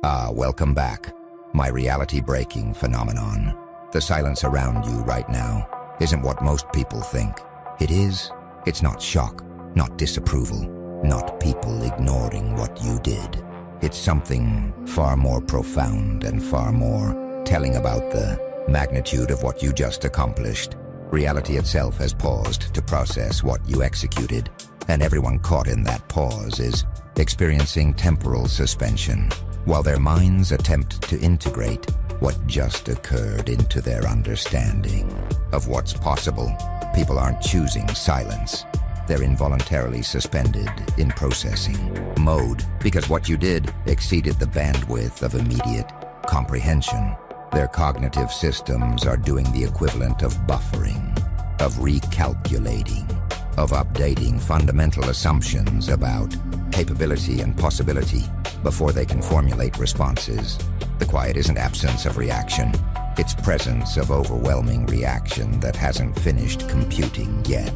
Welcome back. My reality-breaking phenomenon. The silence around you right now isn't what most people think. It is. It's not shock, not disapproval, not people ignoring what you did. It's something far more profound and far more telling about the magnitude of what you just accomplished. Reality itself has paused to process what you executed, and everyone caught in that pause is experiencing temporal suspension, while their minds attempt to integrate what just occurred into their understanding of what's possible. People aren't choosing silence. They're involuntarily suspended in processing mode because what you did exceeded the bandwidth of immediate comprehension. Their cognitive systems are doing the equivalent of buffering, of recalculating, of updating fundamental assumptions about capability and possibility before they can formulate responses. The quiet isn't absence of reaction. It's presence of overwhelming reaction that hasn't finished computing yet.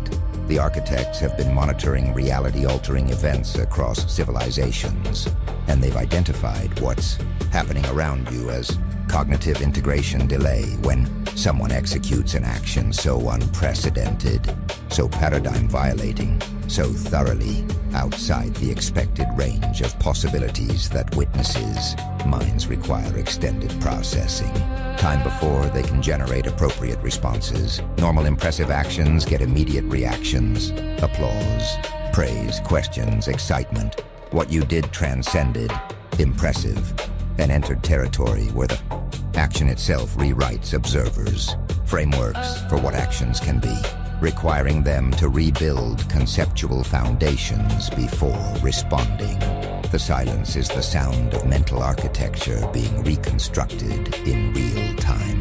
The architects have been monitoring reality-altering events across civilizations, and they've identified what's happening around you as cognitive integration delay when someone executes an action so unprecedented, so paradigm-violating, so thoroughly outside the expected range of possibilities that witnesses' minds require extended processing. Time before they can generate appropriate responses. Normal impressive actions get immediate reactions, applause, praise, questions, excitement. What you did transcended, impressive, and entered territory where the action itself rewrites observers' frameworks for what actions can be, requiring them to rebuild conceptual foundations before responding. The silence is the sound of mental architecture being reconstructed in real time.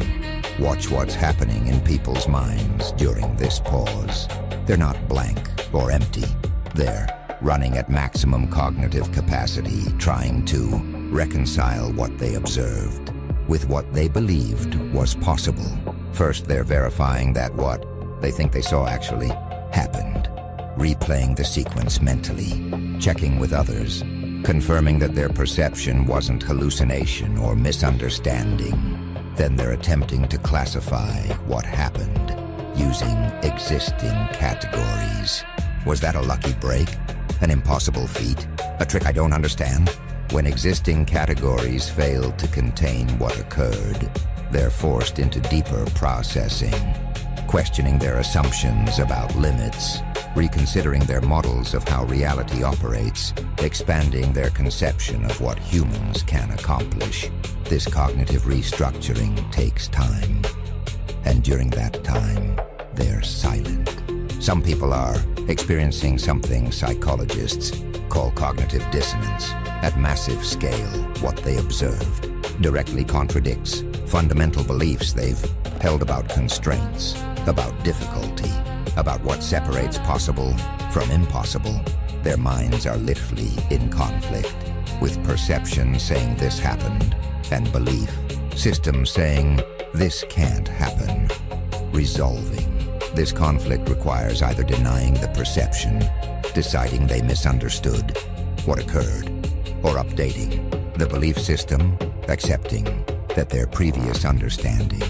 Watch what's happening in people's minds during this pause. They're not blank or empty. They're running at maximum cognitive capacity, trying to reconcile what they observed with what they believed was possible. First, they're verifying that what they think they saw actually happened, replaying the sequence mentally, checking with others, confirming that their perception wasn't hallucination or misunderstanding. Then they're attempting to classify what happened using existing categories. Was that a lucky break? An impossible feat? A trick I don't understand? When existing categories fail to contain what occurred, they're forced into deeper processing, questioning their assumptions about limits, reconsidering their models of how reality operates, expanding their conception of what humans can accomplish. This cognitive restructuring takes time, and during that time, they're silent. Some people are experiencing something psychologists call cognitive dissonance. At massive scale, what they observed directly contradicts fundamental beliefs they've held about constraints, about difficulty, about what separates possible from impossible. Their minds are literally in conflict, with perception saying this happened, and belief systems saying this can't happen. Resolving this conflict requires either denying the perception, deciding they misunderstood what occurred, or updating the belief system, accepting that their previous understanding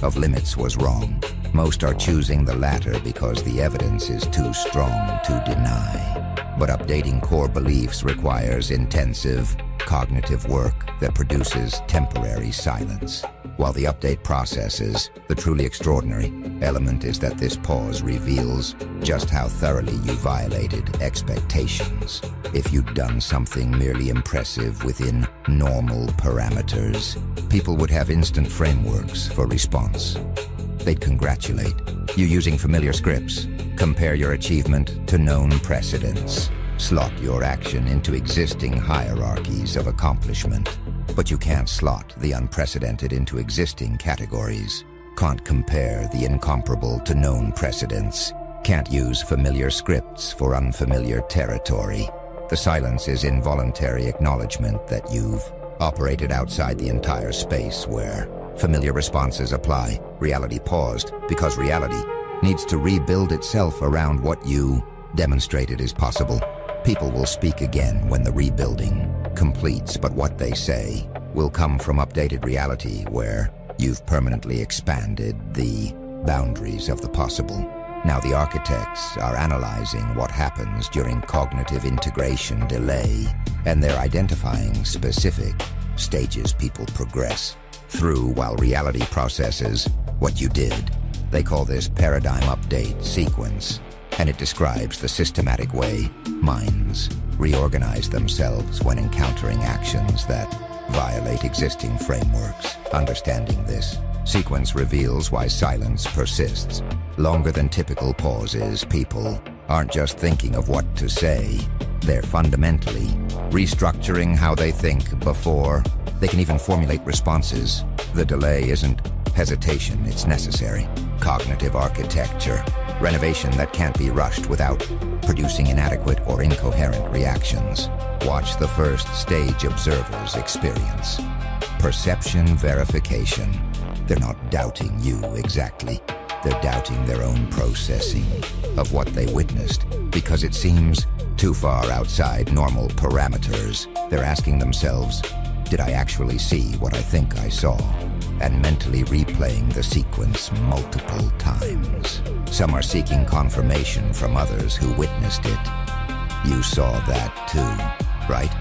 of limits was wrong. Most are choosing the latter because the evidence is too strong to deny. But updating core beliefs requires intensive cognitive work that produces temporary silence. While the update processes, the truly extraordinary element is that this pause reveals just how thoroughly you violated expectations. If you'd done something merely impressive within normal parameters, people would have instant frameworks for response. They'd congratulate you using familiar scripts, compare your achievement to known precedents, slot your action into existing hierarchies of accomplishment. But you can't slot the unprecedented into existing categories, can't compare the incomparable to known precedents, can't use familiar scripts for unfamiliar territory. The silence is involuntary acknowledgement that you've operated outside the entire space where familiar responses apply. Reality paused because reality needs to rebuild itself around what you demonstrated is possible. People will speak again when the rebuilding completes, but what they say will come from updated reality where you've permanently expanded the boundaries of the possible. Now the architects are analyzing what happens during cognitive integration delay, and they're identifying specific stages people progress through while reality processes what you did. They call this paradigm update sequence, and it describes the systematic way minds reorganize themselves when encountering actions that violate existing frameworks. Understanding this sequence reveals why silence persists. Longer than typical pauses, people aren't just thinking of what to say, they're fundamentally restructuring how they think before they can even formulate responses. The delay isn't hesitation, it's necessary. Cognitive architecture, renovation that can't be rushed without producing inadequate or incoherent reactions. Watch the first stage observers experience. Perception verification. They're not doubting you exactly. They're doubting their own processing of what they witnessed because it seems too far outside normal parameters. They're asking themselves, did I actually see what I think I saw? And mentally replaying the sequence multiple times. Some are seeking confirmation from others who witnessed it. You saw that too, right?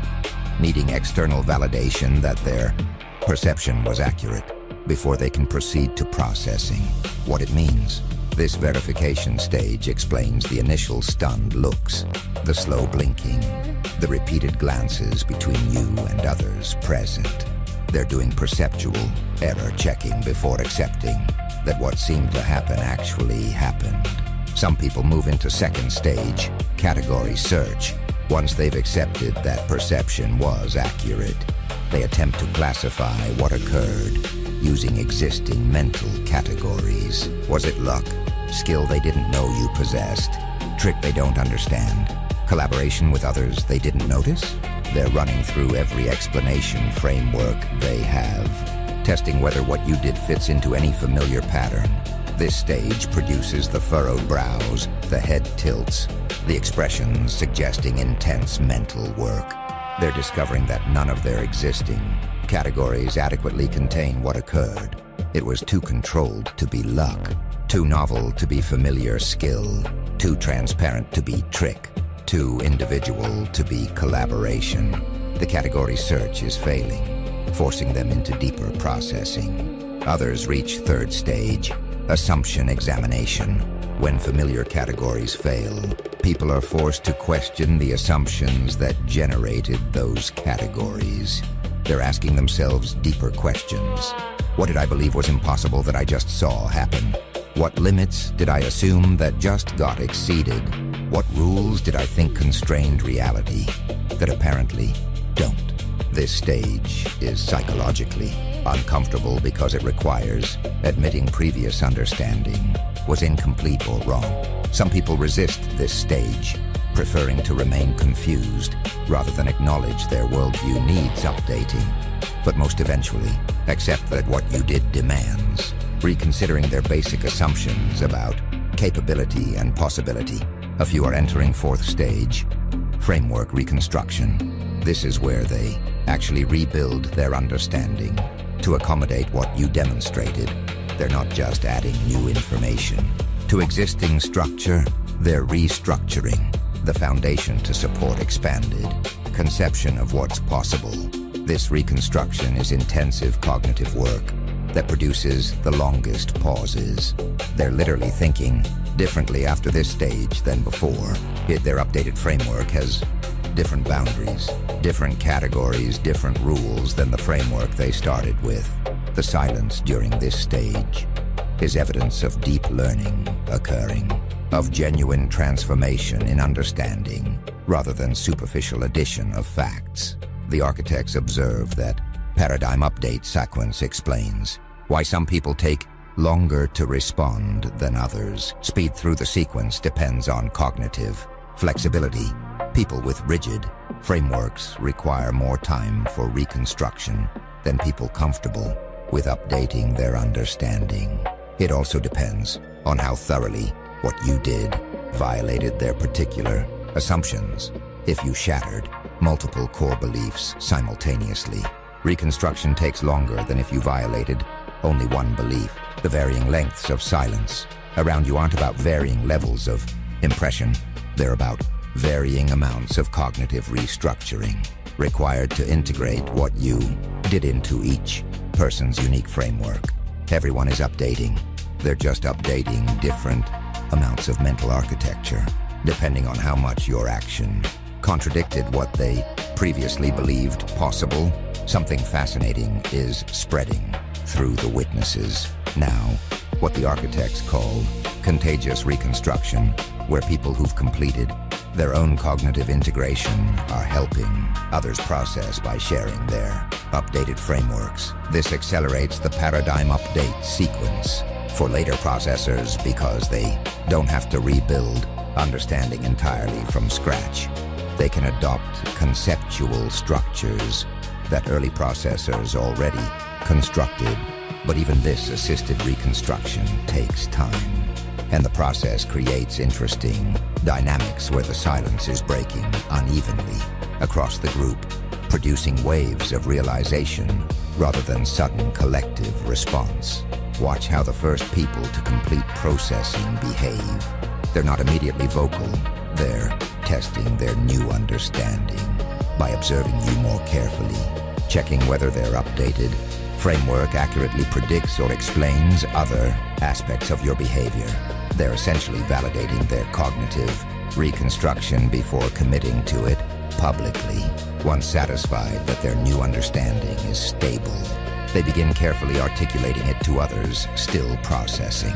Needing external validation that their perception was accurate before they can proceed to processing what it means. This verification stage explains the initial stunned looks, the slow blinking, the repeated glances between you and others present. They're doing perceptual error checking before accepting that what seemed to happen actually happened. Some people move into second stage, category search. Once they've accepted that perception was accurate, they attempt to classify what occurred using existing mental categories. Was it luck? Skill they didn't know you possessed? Trick they don't understand? Collaboration with others they didn't notice? They're running through every explanation framework they have, testing whether what you did fits into any familiar pattern. This stage produces the furrowed brows, the head tilts, the expressions suggesting intense mental work. They're discovering that none of their existing categories adequately contain what occurred. It was too controlled to be luck, too novel to be familiar skill, too transparent to be trick, too individual to be collaboration. The category search is failing, forcing them into deeper processing. Others reach third stage, assumption examination. When familiar categories fail, people are forced to question the assumptions that generated those categories. They're asking themselves deeper questions. What did I believe was impossible that I just saw happen? What limits did I assume that just got exceeded? What rules did I think constrained reality that apparently don't? This stage is psychologically uncomfortable because it requires admitting previous understanding was incomplete or wrong. Some people resist this stage, preferring to remain confused rather than acknowledge their worldview needs updating, but most eventually accept that what you did demands reconsidering their basic assumptions about capability and possibility. A few are entering fourth stage, framework reconstruction. This is where they actually rebuild their understanding to accommodate what you demonstrated. They're not just adding new information to existing structure, they're restructuring the foundation to support expanded conception of what's possible. This reconstruction is intensive cognitive work that produces the longest pauses. They're literally thinking differently after this stage than before. Yet their updated framework has different boundaries, different categories, different rules than the framework they started with. The silence during this stage is evidence of deep learning occurring, of genuine transformation in understanding, rather than superficial addition of facts. The architects observe that paradigm update sequence explains why some people take longer to respond than others. Speed through the sequence depends on cognitive flexibility. People with rigid frameworks require more time for reconstruction than people comfortable with updating their understanding. It also depends on how thoroughly what you did violated their particular assumptions. If you shattered multiple core beliefs simultaneously, Reconstruction takes longer than if you violated only one belief. The varying lengths of silence around you aren't about varying levels of impression. They're about varying amounts of cognitive restructuring required to integrate what you did into each person's unique framework. Everyone is updating. They're just updating different amounts of mental architecture, depending on how much your action contradicted what they previously believed possible. Something fascinating is spreading through the witnesses now, what the architects call contagious reconstruction, where people who've completed their own cognitive integration are helping others process by sharing their updated frameworks. This accelerates the paradigm update sequence for later processors because they don't have to rebuild understanding entirely from scratch. They can adopt conceptual structures that early processors already constructed, but even this assisted reconstruction takes time. And the process creates interesting dynamics where the silence is breaking unevenly across the group, producing waves of realization rather than sudden collective response. Watch how the first people to complete processing behave. They're not immediately vocal. They're testing their new understanding by observing you more carefully, checking whether their updated framework accurately predicts or explains other aspects of your behavior. They're essentially validating their cognitive reconstruction before committing to it publicly. Once satisfied that their new understanding is stable, they begin carefully articulating it to others still processing.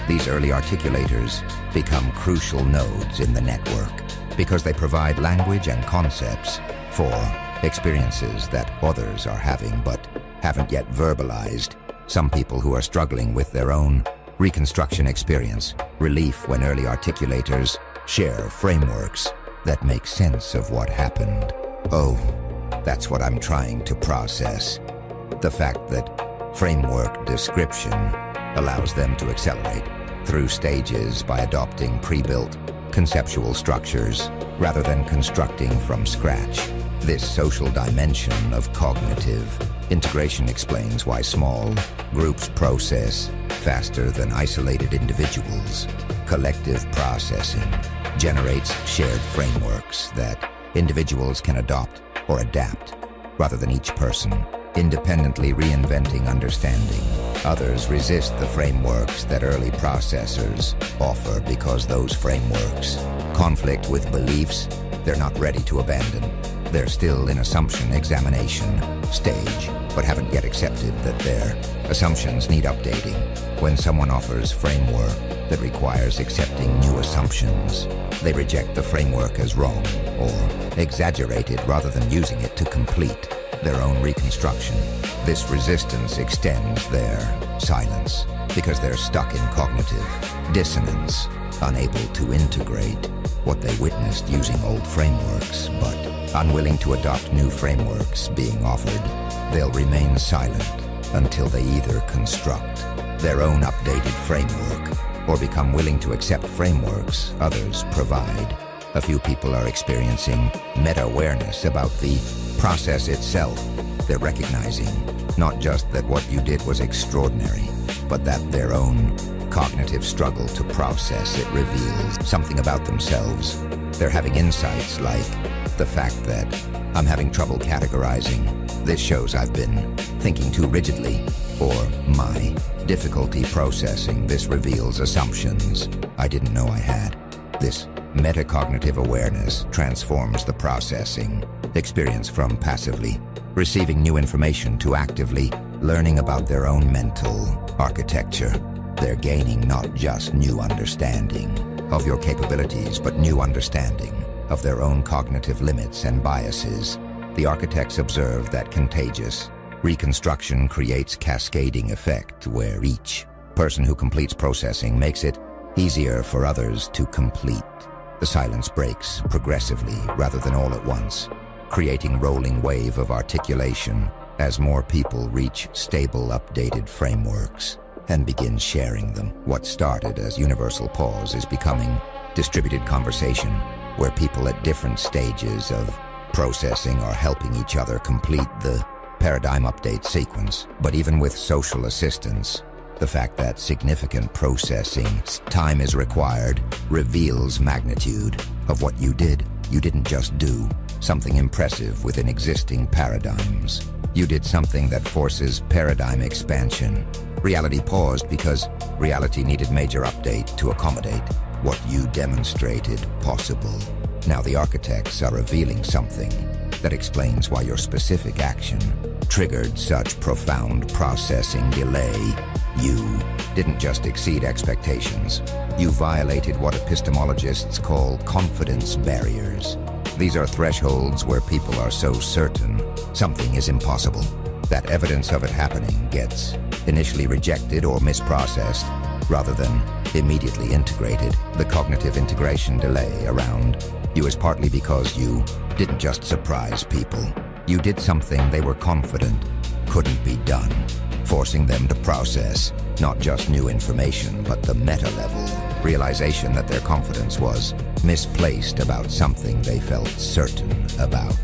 These early articulators become crucial nodes in the network because they provide language and concepts for experiences that others are having but haven't yet verbalized. Some people who are struggling with their own reconstruction experience relief when early articulators share frameworks that make sense of what happened. Oh, that's what I'm trying to process. The fact that framework description allows them to accelerate through stages by adopting pre-built conceptual structures rather than constructing from scratch. This social dimension of cognitive integration explains why small groups process faster than isolated individuals. Collective processing generates shared frameworks that individuals can adopt or adapt, rather than each person independently reinventing understanding. Others resist the frameworks that early processors offer because those frameworks conflict with beliefs they're not ready to abandon. They're still in assumption examination stage, but haven't yet accepted that their assumptions need updating. When someone offers framework that requires accepting new assumptions, they reject the framework as wrong or exaggerated rather than using it to complete their own reconstruction. This resistance extends their silence because they're stuck in cognitive dissonance, unable to integrate what they witnessed using old frameworks, but unwilling to adopt new frameworks being offered. They'll remain silent until they either construct their own updated framework or become willing to accept frameworks others provide. A few people are experiencing meta-awareness about the process itself. They're recognizing not just that what you did was extraordinary, but that their own cognitive struggle to process it reveals something about themselves. They're having insights like the fact that I'm having trouble categorizing. This shows I've been thinking too rigidly, or my difficulty processing this reveals assumptions I didn't know I had. This metacognitive awareness transforms the processing experience from passively receiving new information to actively learning about their own mental architecture. They're gaining not just new understanding of your capabilities, but new understanding of their own cognitive limits and biases. The architects observe that contagious reconstruction creates cascading effect where each person who completes processing makes it easier for others to complete. The silence breaks progressively rather than all at once, creating rolling wave of articulation as more people reach stable, updated frameworks and begin sharing them. What started as universal pause is becoming distributed conversation, where people at different stages of processing are helping each other complete the paradigm update sequence. But even with social assistance, the fact that significant processing time is required reveals magnitude of what you did. You didn't just do something impressive within existing paradigms. You did something that forces paradigm expansion. Reality paused because reality needed major update to accommodate what you demonstrated possible. Now the architects are revealing something that explains why your specific action triggered such profound processing delay. You didn't just exceed expectations. You violated what epistemologists call confidence barriers. These are thresholds where people are so certain something is impossible that evidence of it happening gets initially rejected or misprocessed rather than immediately integrated. The cognitive integration delay around you is partly because you didn't just surprise people. You did something they were confident couldn't be done, forcing them to process not just new information, but the meta-level realization that their confidence was misplaced about something they felt certain about.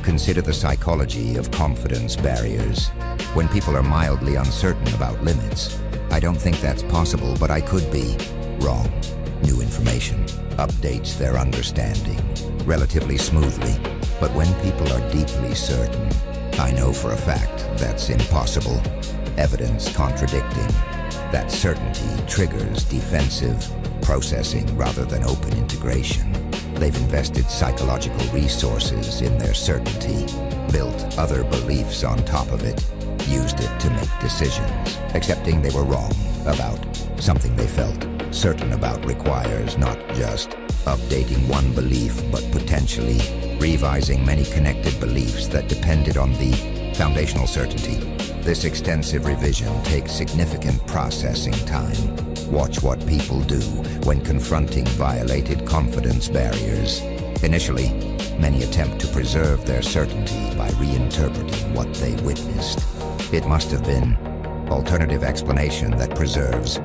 Consider the psychology of confidence barriers. When people are mildly uncertain about limits, I don't think that's possible, but I could be wrong. New information updates their understanding relatively smoothly, but when people are deeply certain, I know for a fact that's impossible. Evidence contradicting that certainty triggers defensive processing rather than open integration. They've invested psychological resources in their certainty, built other beliefs on top of it, used it to make decisions. Accepting they were wrong about something they felt certain about requires not just updating one belief, but potentially revising many connected beliefs that depended on the foundational certainty. This extensive revision takes significant processing time. Watch what people do when confronting violated confidence barriers. Initially, many attempt to preserve their certainty by reinterpreting what they witnessed. It must have been alternative explanation that preserves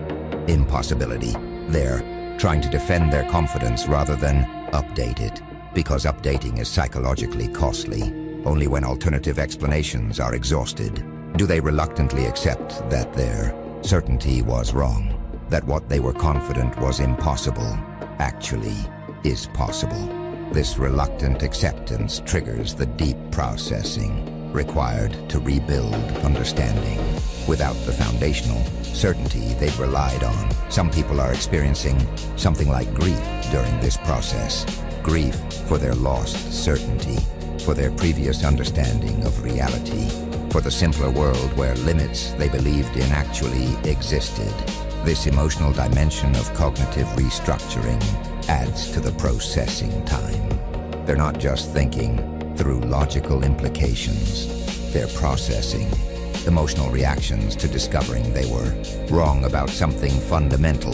impossibility. They're trying to defend their confidence rather than update it, because updating is psychologically costly. Only when alternative explanations are exhausted do they reluctantly accept that their certainty was wrong, that what they were confident was impossible actually is possible. This reluctant acceptance triggers the deep processing required to rebuild understanding. Without the foundational certainty they've relied on, some people are experiencing something like grief during this process. Grief for their lost certainty, for their previous understanding of reality, for the simpler world where limits they believed in actually existed. This emotional dimension of cognitive restructuring adds to the processing time. They're not just thinking through logical implications, they're processing emotional reactions to discovering they were wrong about something fundamental.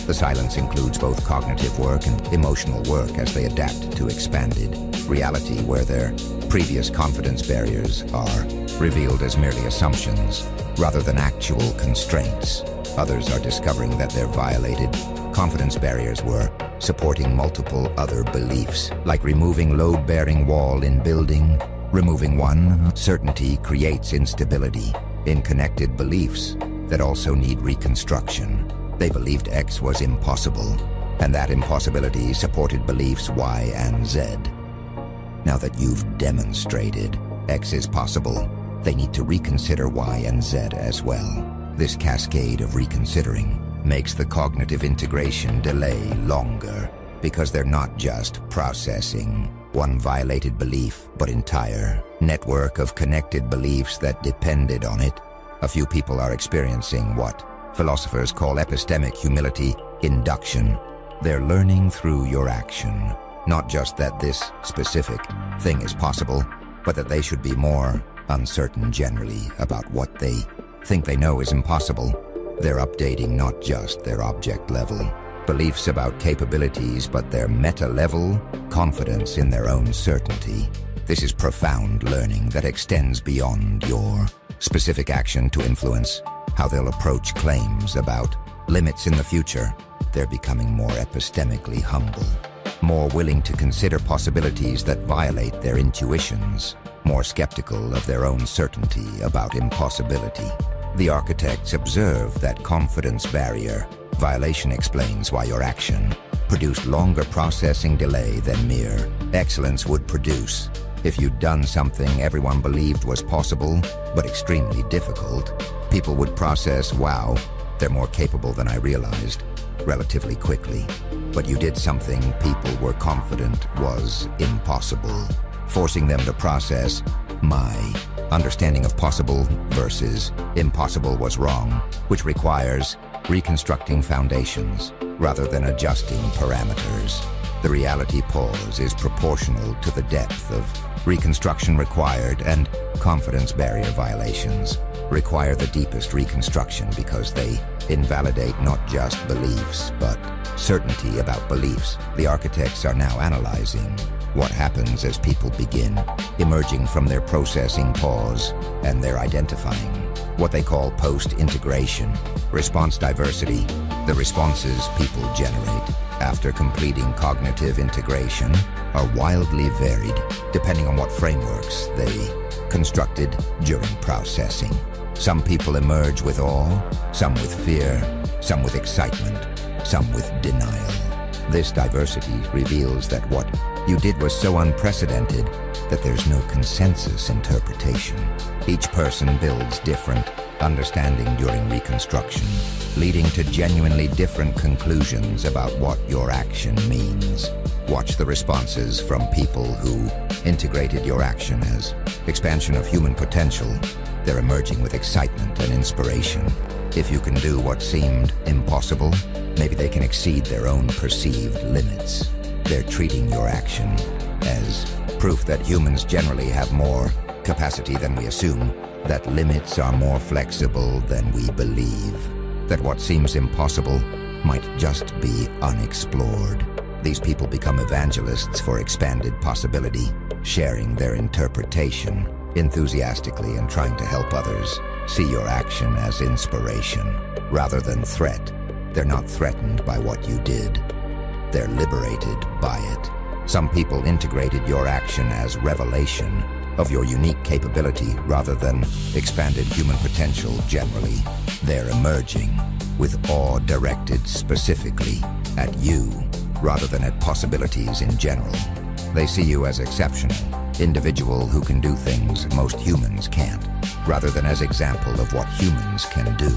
The silence includes both cognitive work and emotional work as they adapt to expanded reality, where their previous confidence barriers are revealed as merely assumptions rather than actual constraints. Others are discovering that their violated confidence barriers were supporting multiple other beliefs, like removing load-bearing wall in building. Removing one certainty creates instability in connected beliefs that also need reconstruction. They believed X was impossible, and that impossibility supported beliefs Y and Z. Now that you've demonstrated X is possible, they need to reconsider Y and Z as well. This cascade of reconsidering makes the cognitive integration delay longer, because they're not just processing one violated belief, but entire network of connected beliefs that depended on it. A few people are experiencing what philosophers call epistemic humility induction. They're learning through your action, not just that this specific thing is possible, but that they should be more uncertain generally about what they think they know is impossible. They're updating not just their object level beliefs about capabilities, but their meta-level confidence in their own certainty. This is profound learning that extends beyond your specific action to influence how they'll approach claims about limits in the future. They're becoming more epistemically humble, more willing to consider possibilities that violate their intuitions, more skeptical of their own certainty about impossibility. The architects observe that confidence barrier. Violation explains why your action produced longer processing delay than mere excellence would produce. If you'd done something everyone believed was possible, but extremely difficult, people would process, wow, they're more capable than I realized, relatively quickly. But you did something people were confident was impossible, forcing them to process, my understanding of possible versus impossible was wrong, which requires reconstructing foundations rather than adjusting parameters. The reality pause is proportional to the depth of reconstruction required, and confidence barrier violations require the deepest reconstruction because they invalidate not just beliefs, but certainty about beliefs. The architects are now analyzing what happens as people begin emerging from their processing pause, and they're identifying what they call post-integration response diversity. The responses people generate after completing cognitive integration are wildly varied depending on what frameworks they constructed during processing. Some people emerge with awe, some with fear, some with excitement, some with denial. This diversity reveals that what you did was so unprecedented that there's no consensus interpretation. Each person builds different understanding during reconstruction, leading to genuinely different conclusions about what your action means. Watch the responses from people who integrated your action as expansion of human potential. They're emerging with excitement and inspiration. If you can do what seemed impossible, maybe they can exceed their own perceived limits. They're treating your action as proof that humans generally have more capacity than we assume, that limits are more flexible than we believe, that what seems impossible might just be unexplored. These people become evangelists for expanded possibility, sharing their interpretation enthusiastically and trying to help others see your action as inspiration rather than threat. They're not threatened by what you did. They're liberated by it. Some people integrated your action as revelation of your unique capability rather than expanded human potential generally. They're emerging with awe directed specifically at you rather than at possibilities in general. They see you as exceptional, individual who can do things most humans can't, rather than as example of what humans can do.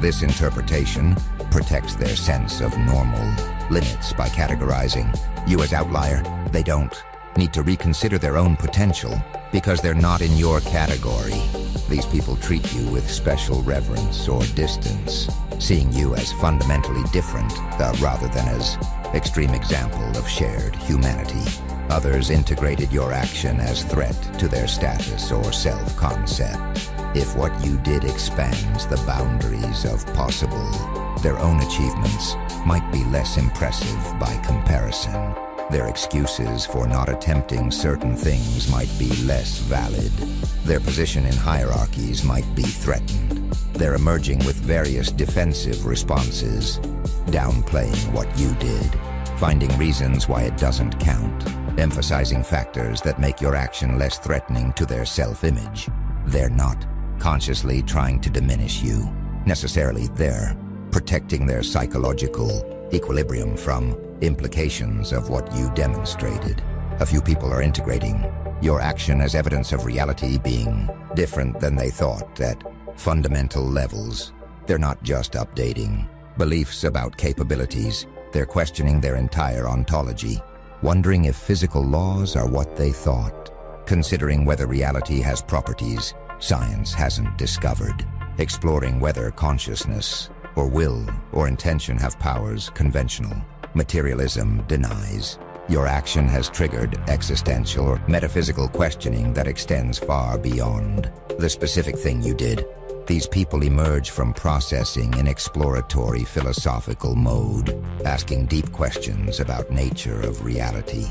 This interpretation protects their sense of normal limits by categorizing you as outlier. They don't need to reconsider their own potential because they're not in your category. These people treat you with special reverence or distance, seeing you as fundamentally different rather than as extreme example of shared humanity. Others integrated your action as threat to their status or self-concept. If what you did expands the boundaries of possible, their own achievements might be less impressive by comparison. Their excuses for not attempting certain things might be less valid. Their position in hierarchies might be threatened. They're emerging with various defensive responses, downplaying what you did, finding reasons why it doesn't count, emphasizing factors that make your action less threatening to their self-image. They're not consciously trying to diminish you. Necessarily, they're protecting their psychological equilibrium from implications of what you demonstrated. A few people are integrating your action as evidence of reality being different than they thought at fundamental levels. They're not just updating beliefs about capabilities, they're questioning their entire ontology, wondering if physical laws are what they thought, considering whether reality has properties science hasn't discovered, exploring whether consciousness or will or intention have powers conventional materialism denies. Your action has triggered existential or metaphysical questioning that extends far beyond the specific thing you did. These people emerge from processing in exploratory philosophical mode, asking deep questions about nature of reality.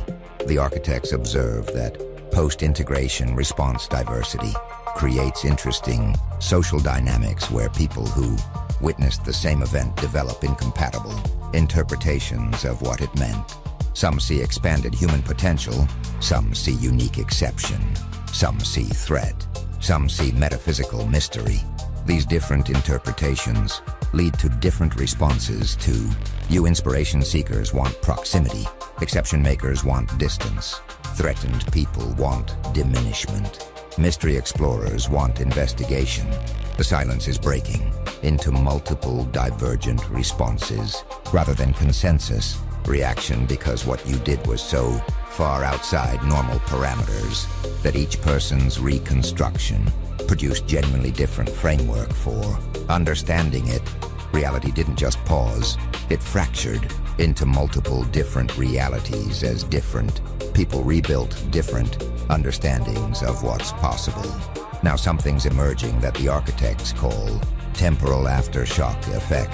The architects observe that post-integration response diversity creates interesting social dynamics where people who witnessed the same event develop incompatible interpretations of what it meant. Some see expanded human potential, some see unique exception, some see threat, some see metaphysical mystery. These different interpretations lead to different responses to you. Inspiration seekers want proximity, exception makers want distance, threatened people want diminishment, mystery explorers want investigation. The silence is breaking into multiple divergent responses rather than consensus. Reaction because what you did was so far outside normal parameters that each person's reconstruction produced genuinely different framework for understanding it. Reality didn't just pause, it fractured into multiple different realities as different people rebuilt different understandings of what's possible. Now something's emerging that the architects call temporal aftershock effect.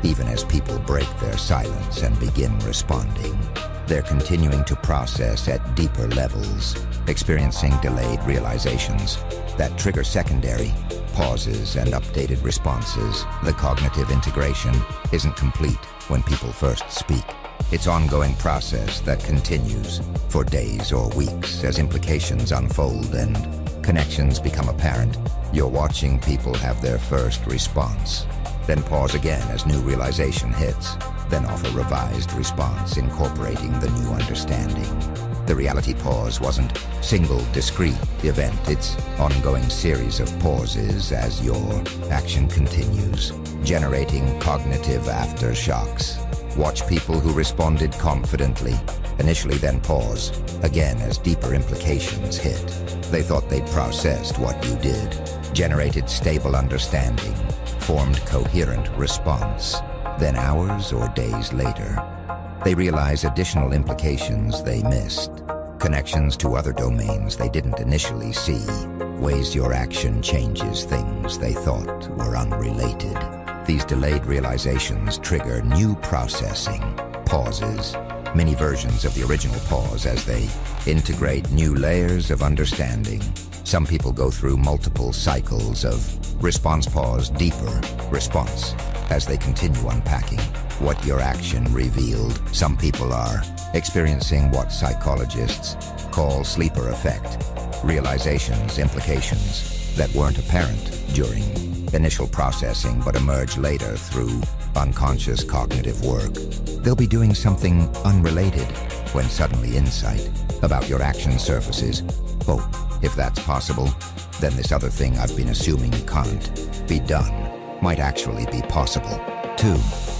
Even as people break their silence and begin responding, they're continuing to process at deeper levels, experiencing delayed realizations that trigger secondary pauses and updated responses. The cognitive integration isn't complete when people first speak. It's an ongoing process that continues for days or weeks as implications unfold and connections become apparent. You're watching people have their first response, then pause again as new realization hits, then offer revised response incorporating the new understanding. The reality pause wasn't single discrete event, it's ongoing series of pauses as your action continues, generating cognitive aftershocks. Watch people who responded confidently, initially then pause, again as deeper implications hit. They thought they'd processed what you did, generated stable understanding, formed coherent response. Then hours or days later, they realize additional implications they missed, connections to other domains they didn't initially see, ways your action changes things they thought were unrelated. These delayed realizations trigger new processing, pauses, mini versions of the original pause as they integrate new layers of understanding. Some people go through multiple cycles of response pause, deeper response, as they continue unpacking what your action revealed. Some people are experiencing what psychologists call sleeper effect, realizations, implications that weren't apparent during initial processing but emerge later through unconscious cognitive work. They'll be doing something unrelated when suddenly insight about your action surfaces. Oh, if that's possible, then this other thing I've been assuming can't be done might actually be possible. 2.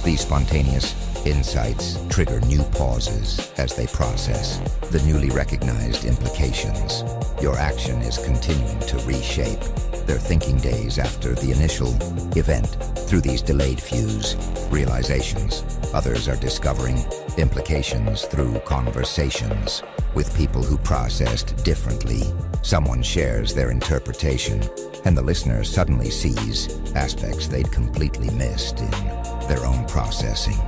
These spontaneous insights trigger new pauses as they process the newly recognized implications. Your action is continuing to reshape their thinking days after the initial event through these delayed fuse realizations. Others are discovering implications through conversations with people who processed differently. Someone shares their interpretation, and the listener suddenly sees aspects they'd completely missed in their own processing.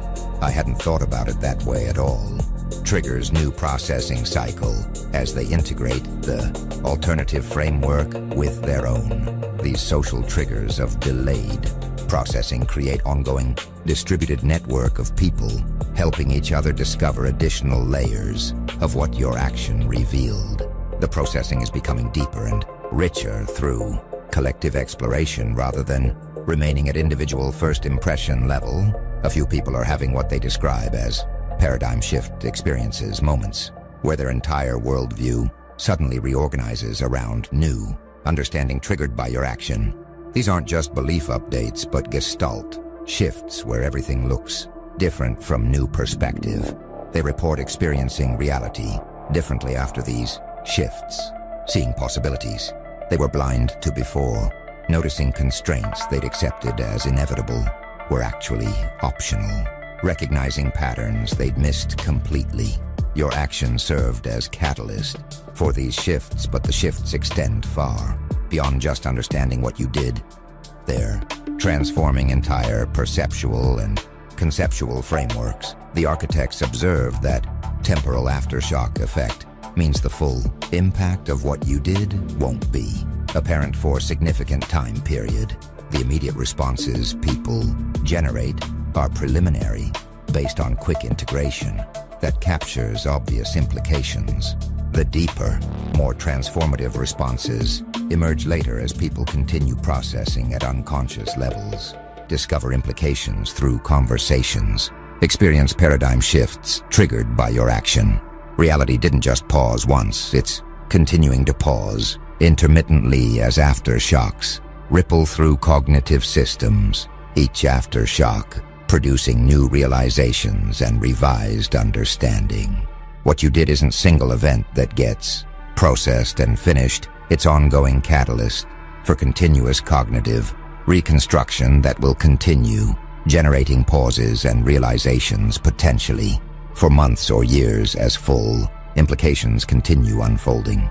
I hadn't thought about it that way at all. Triggers new processing cycle as they integrate the alternative framework with their own. These social triggers of delayed processing create ongoing distributed network of people helping each other discover additional layers of what your action revealed. The processing is becoming deeper and richer through collective exploration rather than remaining at individual first impression level. A few people are having what they describe as paradigm shift experiences, moments where their entire worldview suddenly reorganizes around new understanding triggered by your action. These aren't just belief updates, but gestalt shifts where everything looks different from new perspective. They report experiencing reality differently after these shifts, seeing possibilities they were blind to before, noticing constraints they'd accepted as inevitable were actually optional, recognizing patterns they'd missed completely. Your action served as catalyst for these shifts, but the shifts extend far beyond just understanding what you did. They're transforming entire perceptual and conceptual frameworks. The architects observed that temporal aftershock effect means the full impact of what you did won't be apparent for a significant time period. The immediate responses people generate are preliminary, based on quick integration, that captures obvious implications. The deeper, more transformative responses emerge later as people continue processing at unconscious levels, discover implications through conversations, experience paradigm shifts triggered by your action. Reality didn't just pause once, it's continuing to pause, intermittently as aftershocks ripple through cognitive systems, each aftershock producing new realizations and revised understanding. What you did isn't a single event that gets processed and finished. It's ongoing catalyst for continuous cognitive reconstruction that will continue, generating pauses and realizations potentially for months or years as full implications continue unfolding.